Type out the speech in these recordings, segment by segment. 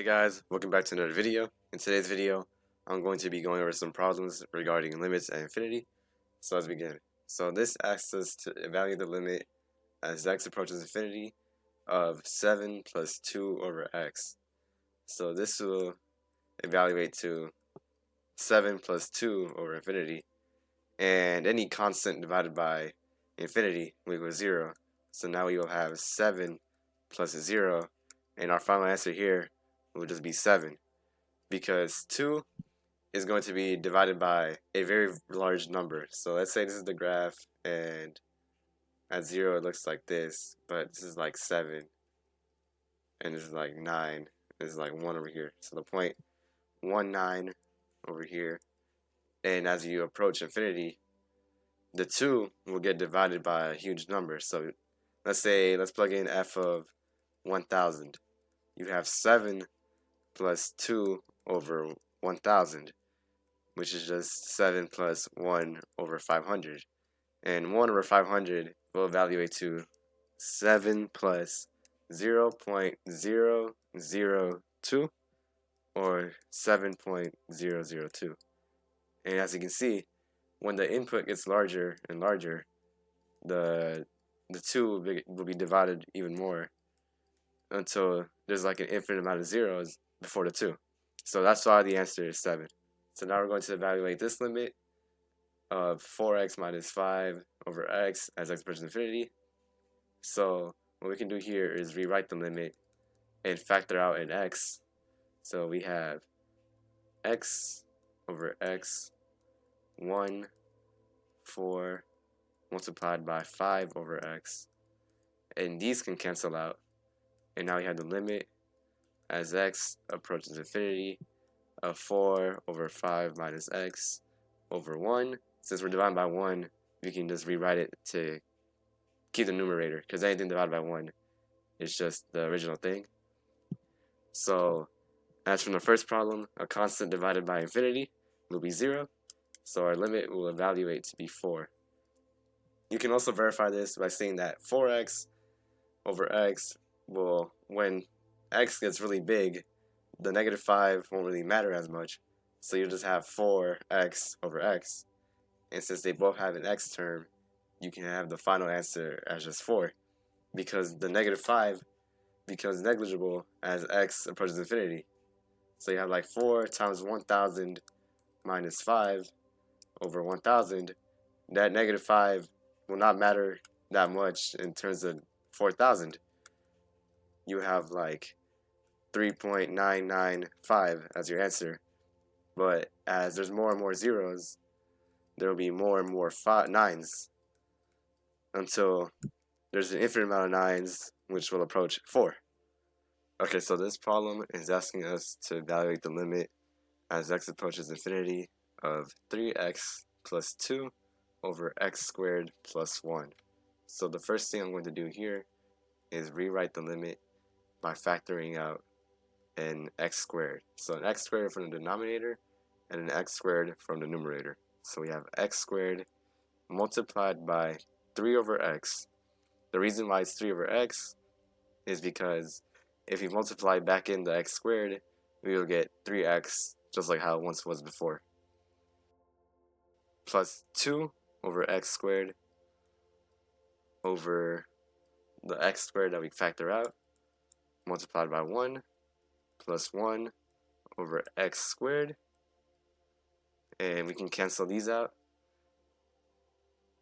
Hey guys, welcome back to another video. In today's video, I'm going to be going over some problems regarding limits and infinity. So let's begin. So this asks us to evaluate the limit as x approaches infinity of 7 plus 2 over x. So this will evaluate to 7 plus 2 over infinity, and any constant divided by infinity will equal 0. So now we will have 7 plus 0, and our final answer here will just be 7, because 2 is going to be divided by a very large number. So let's say this is the graph, and at 0 it looks like this, but this is like 7, and this is like 9, this is like 1 over here. So the point 1, 9 over here, and as you approach infinity, the 2 will get divided by a huge number. So let's plug in f of 1000. You have 7 plus 2 over 1000, which is just 7 plus 1 over 500. And 1 over 500 will evaluate to 7 plus 0.002 or 7.002. And as you can see, when the input gets larger and larger, the 2 will be divided even more until there's like an infinite amount of zeros before the 2. So that's why the answer is 7. So now we're going to evaluate this limit of 4x minus 5 over x as x approaches infinity. So what we can do here is rewrite the limit and factor out an x. So we have x over x 1, 4 multiplied by 5 over x, and these can cancel out, and now we have the limit as x approaches infinity of 4 over 5 minus x over 1. Since we're dividing by 1, we can just rewrite it to keep the numerator, because anything divided by 1 is just the original thing. So as from the first problem, a constant divided by infinity will be 0, so our limit will evaluate to be 4. You can also verify this by saying that 4x over x will, when x gets really big, the negative 5 won't really matter as much, so you'll just have 4x over x. And since they both have an x term, you can have the final answer as just 4, because the negative 5 becomes negligible as x approaches infinity. So you have like 4 times 1000 minus 5 over 1000. That negative 5 will not matter that much in terms of 4000. You have like 3.995 as your answer. But as there's more and more zeros, there will be more and more nines until there's an infinite amount of nines, which will approach 4. Okay, so this problem is asking us to evaluate the limit as x approaches infinity of 3x plus 2 over x squared plus 1. So the first thing I'm going to do here is rewrite the limit by factoring out an x squared. So an x squared from the denominator and an x squared from the numerator. So we have x squared multiplied by 3 over x. The reason why it's 3 over x is because if we multiply back in the x squared, we will get 3x, just like how it once was before, plus 2 over x squared over the x squared that we factor out, multiplied by 1, plus 1 over x squared, and we can cancel these out.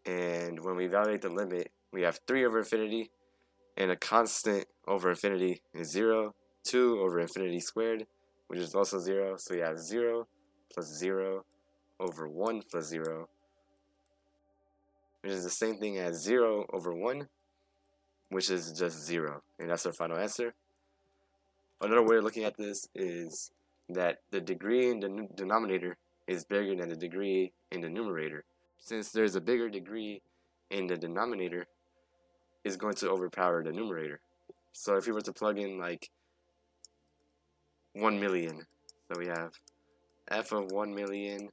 And when we evaluate the limit, we have 3 over infinity, and a constant over infinity is 0, 2 over infinity squared, which is also 0, so we have 0 plus 0 over 1 plus 0, which is the same thing as 0 over 1, which is just 0, and that's our final answer. Another way of looking at this is that the degree in the denominator is bigger than the degree in the numerator. Since there's a bigger degree in the denominator, is going to overpower the numerator. So if we were to plug in like 1 million, so we have f of 1 million,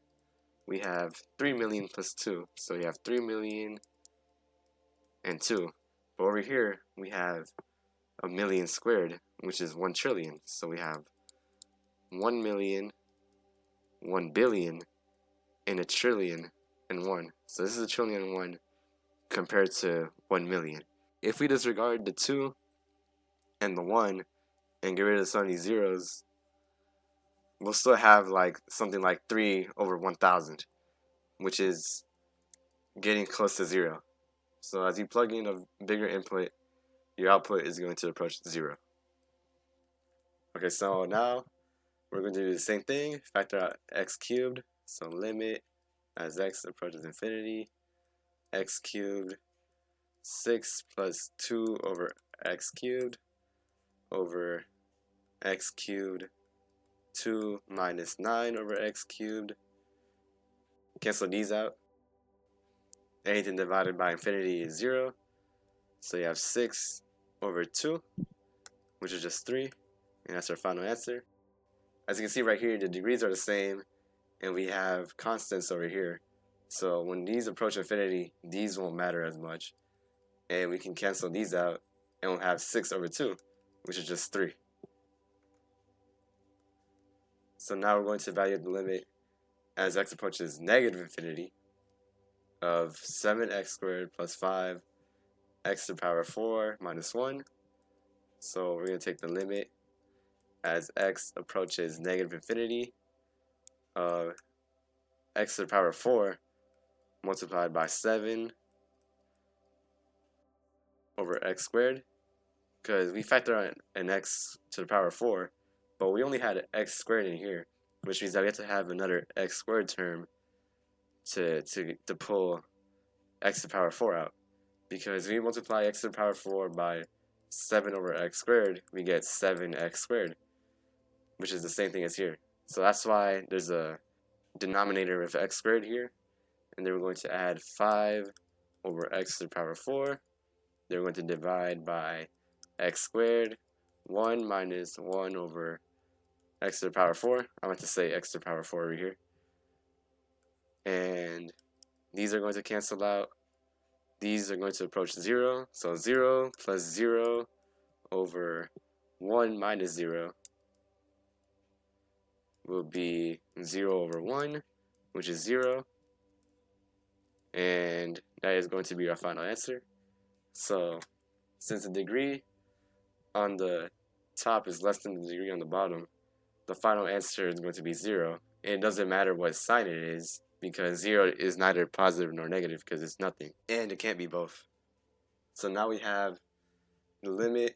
we have 3 million plus 2, so we have 3 million and 2. But over here we have a million squared, which is 1 trillion, so we have 1 million, 1 billion, and a trillion and one. So this is a trillion and one compared to 1 million. If we disregard the 2 and the 1 and get rid of some of these zeros, we'll still have like something like 3 over 1,000, which is getting close to 0. So as you plug in a bigger input, your output is going to approach 0. Okay, so now we're going to do the same thing, factor out x cubed. So limit as x approaches infinity, x cubed 6 plus 2 over x cubed over x cubed 2 minus 9 over x cubed. Cancel these out. Anything divided by infinity is 0. So you have 6 over 2, which is just 3. And that's our final answer. As you can see right here, the degrees are the same, and we have constants over here. So when these approach infinity, these won't matter as much. And we can cancel these out, and we'll have 6 over 2, which is just 3. So now we're going to evaluate the limit as x approaches negative infinity of 7x squared plus 5 x to the power 4 minus 1. So we're going to take the limit as x approaches negative infinity of x to the power 4 multiplied by 7 over x squared, because we factor on an x to the power 4, but we only had an x squared in here, which means that we have to have another x squared term to pull x to the power 4 out. Because if we multiply x to the power 4 by 7 over x squared, we get 7x squared, which is the same thing as here. So that's why there's a denominator of x squared here. And then we're going to add 5 over x to the power 4. Then we're going to divide by x squared, 1 minus 1 over x to the power 4. I meant to say x to the power 4 over here. And these are going to cancel out. These are going to approach 0. So 0 plus 0 over 1 minus 0 will be 0 over 1, which is 0. And that is going to be our final answer. So since the degree on the top is less than the degree on the bottom, the final answer is going to be 0. And it doesn't matter what sign it is, because 0 is neither positive nor negative because it's nothing. And it can't be both. So now we have the limit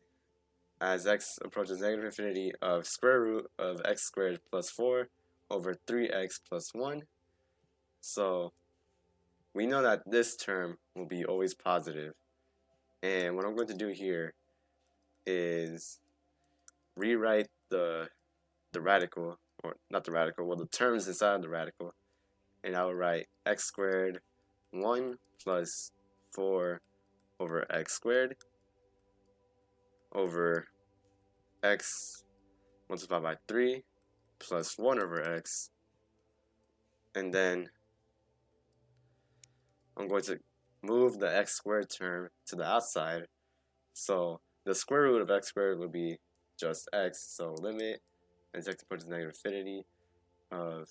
as x approaches negative infinity of square root of x squared plus 4 over 3x plus 1. So we know that this term will be always positive. And what I'm going to do here is rewrite the radical, or not the radical, well, the terms inside of the radical. And I will write x squared 1 plus 4 over x squared over x multiplied by 3 plus 1 over x. And then I'm going to move the x squared term to the outside. So the square root of x squared would be just x. So limit as x approaches negative infinity of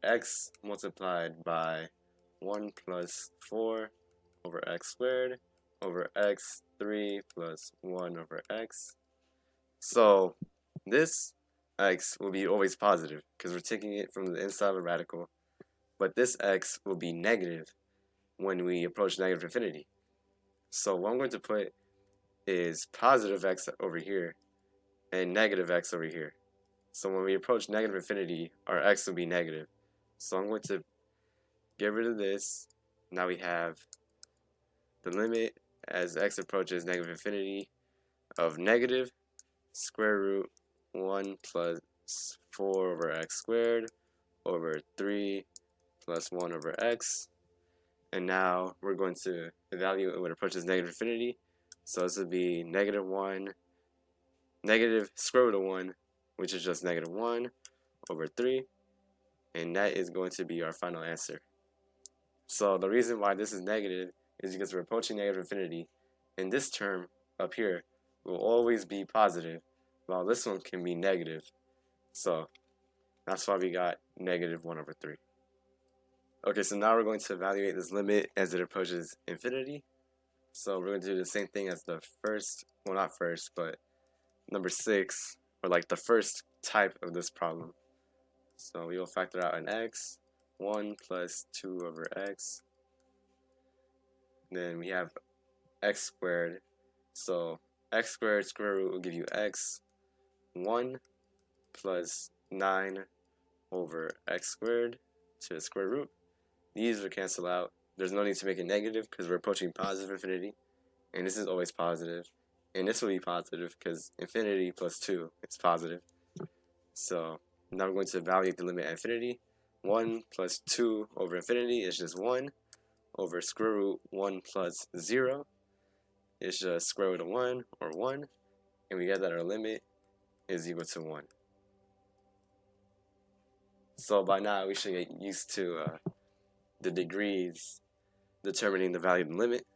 x multiplied by 1 plus 4 over x squared over x 3 plus 1 over x. So this x will be always positive because we're taking it from the inside of the radical, but this x will be negative when we approach negative infinity. So what I'm going to put is positive x over here and negative x over here. So when we approach negative infinity, our x will be negative. So I'm going to get rid of this. Now we have the limit as x approaches negative infinity of negative square root 1 plus 4 over x squared over 3 plus 1 over x. And now we're going to evaluate when it approaches negative infinity. So this would be negative 1, negative square root of 1, which is just negative 1 over 3. And that is going to be our final answer. So the reason why this is negative is because we're approaching negative infinity, and this term up here will always be positive, while this one can be negative. So that's why we got -1/3. Okay, so now we're going to evaluate this limit as it approaches infinity. So we're going to do the same thing as the first, well, not first, but number 6, or like the first type of this problem. So we will factor out an x, 1 plus 2 over x. Then we have x squared. So x squared square root will give you x, 1 plus 9 over x squared to the square root. These will cancel out. There's no need to make it negative because we're approaching positive infinity, and this is always positive, and this will be positive because infinity plus 2 is positive. So now we're going to evaluate the limit at infinity. 1 plus 2 over infinity is just 1 over square root 1 plus 0 is just square root of 1 or 1, and we get that our limit is equal to 1. So by now we should get used to the degrees determining the value of the limit.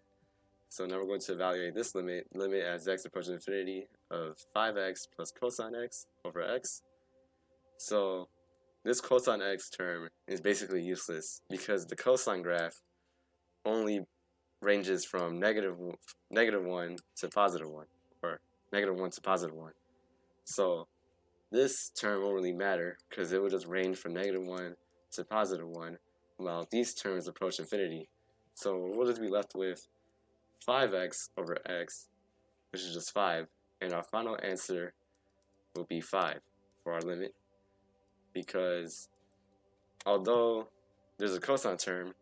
So now we're going to evaluate this limit as x approaches infinity of 5x plus cosine x over x. So this cosine x term is basically useless because the cosine graph only ranges from negative 1 to positive 1, or negative 1 to positive 1. So this term won't really matter because it will just range from negative 1 to positive 1 while these terms approach infinity. So we'll just be left with 5x over x, which is just 5, and our final answer will be 5 for our limit, because although there's a cosine term,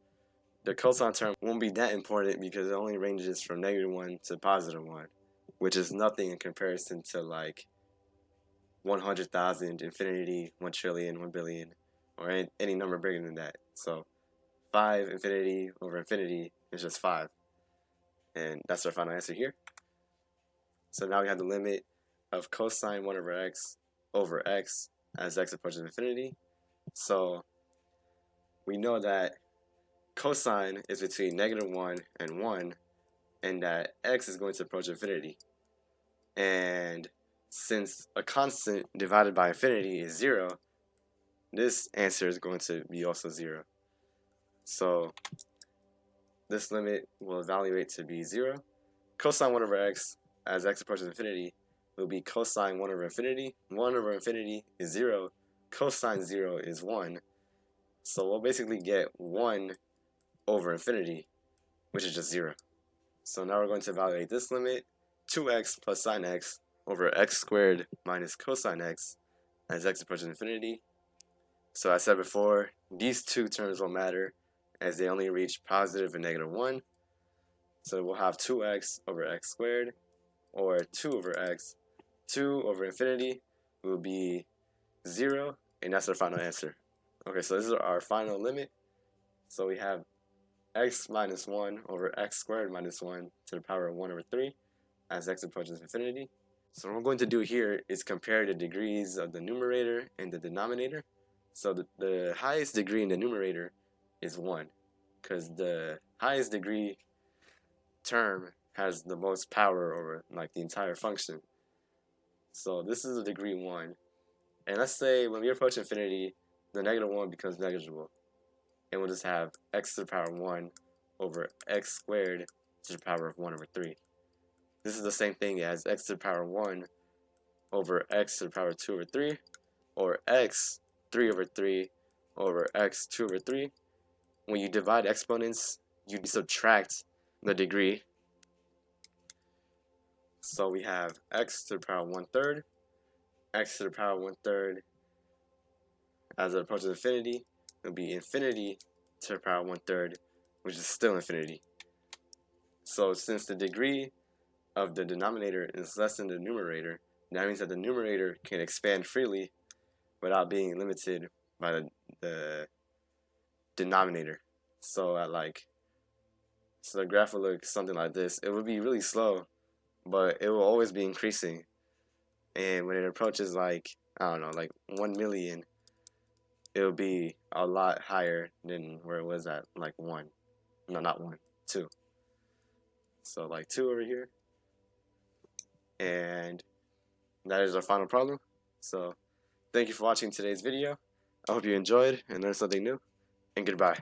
the cosine term won't be that important because it only ranges from negative 1 to positive 1, which is nothing in comparison to like 100,000, infinity, 1 trillion, 1 billion, or any number bigger than that. So 5 infinity over infinity is just 5. And that's our final answer here. So now we have the limit of cosine 1 over x as x approaches infinity. So we know that cosine is between negative 1 and 1, and that x is going to approach infinity. And since a constant divided by infinity is 0, this answer is going to be also 0. So this limit will evaluate to be 0. Cosine 1 over x as x approaches infinity will be cosine 1 over infinity. 1 over infinity is 0. Cosine 0 is 1. So we'll basically get 1 over infinity, which is just 0. So now we're going to evaluate this limit, 2x plus sine x over x squared minus cosine x as x approaches infinity. So as I said before, these two terms will matter as they only reach positive and negative 1. So we'll have 2x over x squared, or 2 over x. 2 over infinity will be 0, and that's our final answer. Okay, so this is our final limit. So we have x minus 1 over x squared minus 1 to the power of 1 over 3 as x approaches infinity. So what we're going to do here is compare the degrees of the numerator and the denominator. So the highest degree in the numerator is 1, because the highest degree term has the most power over like the entire function. So this is a degree 1. And let's say when we approach infinity, the negative 1 becomes negligible. And we'll just have x to the power 1 over x squared to the power of 1 over 3. This is the same thing as x to the power 1 over x to the power 2 over 3, or x 3 over 3 over x 2 over 3. When you divide exponents, you subtract the degree. So we have x to the power 1/3, x to the power 1/3 as it approaches infinity. It'll be infinity to the power 1/3, which is still infinity. So since the degree of the denominator is less than the numerator, that means that the numerator can expand freely without being limited by the denominator. So the graph will look something like this. It will be really slow, but it will always be increasing. And when it approaches like 1 million, it'll be a lot higher than where it was at like 1. No, not 1, 2. So like 2 over here. And that is our final problem. So Thank you for watching today's video. I hope you enjoyed and learned something new, and goodbye.